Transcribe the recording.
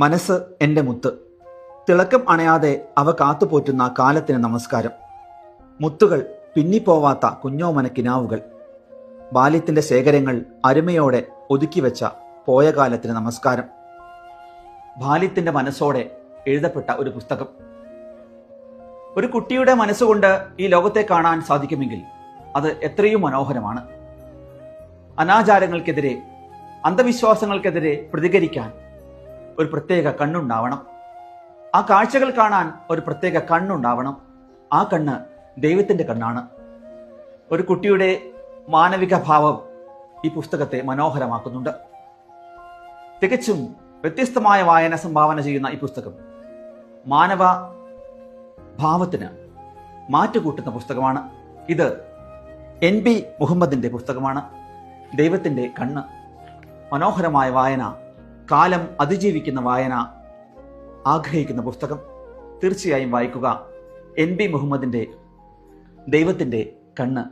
മനസ്സ് എൻ്റെ മുത്ത്, തിളക്കം അണയാതെ അവ കാത്തുപോറ്റുന്ന കാലത്തിന് നമസ്കാരം. മുത്തുകൾ പിന്നിപ്പോവാത്ത കുഞ്ഞോമന കിനാവുകൾ, ബാല്യത്തിൻ്റെ ശേഖരങ്ങൾ അരുമയോടെ ഒതുക്കിവെച്ച പോയ കാലത്തിന് നമസ്കാരം. ബാല്യത്തിൻ്റെ മനസ്സോടെ എഴുതപ്പെട്ട ഒരു പുസ്തകം. ഒരു കുട്ടിയുടെ മനസ്സുകൊണ്ട് ഈ ലോകത്തെ കാണാൻ സാധിക്കുമെങ്കിൽ അത് എത്രയും മനോഹരമാണ്. അനാചാരങ്ങൾക്കെതിരെ, അന്ധവിശ്വാസങ്ങൾക്കെതിരെ പ്രതികരിക്കാൻ ഒരു പ്രത്യേക കണ്ണുണ്ടാവണം. ആ കാഴ്ചകൾ കാണാൻ ഒരു പ്രത്യേക കണ്ണുണ്ടാവണം. ആ കണ്ണ് ദൈവത്തിൻ്റെ കണ്ണാണ്. ഒരു കുട്ടിയുടെ മാനവിക ഭാവം ഈ പുസ്തകത്തെ മനോഹരമാക്കുന്നുണ്ട്. തികച്ചും വ്യത്യസ്തമായ വായന സംഭാവന ചെയ്യുന്ന ഈ പുസ്തകം മാനവ ഭാവത്തിന് മാറ്റുകൂട്ടുന്ന പുസ്തകമാണ്. ഇത് NB മുഹമ്മദിന്റെ പുസ്തകമാണ്. ദൈവത്തിൻ്റെ കണ്ണ്. മനോഹരമായ വായന, കാലം അതിജീവിക്കുന്ന വായന ആഗ്രഹിക്കുന്ന പുസ്തകം തീർച്ചയായും വായിക്കുക. NB മുഹമ്മദിന്റെ ദൈവത്തിൻ്റെ കണ്ണ്.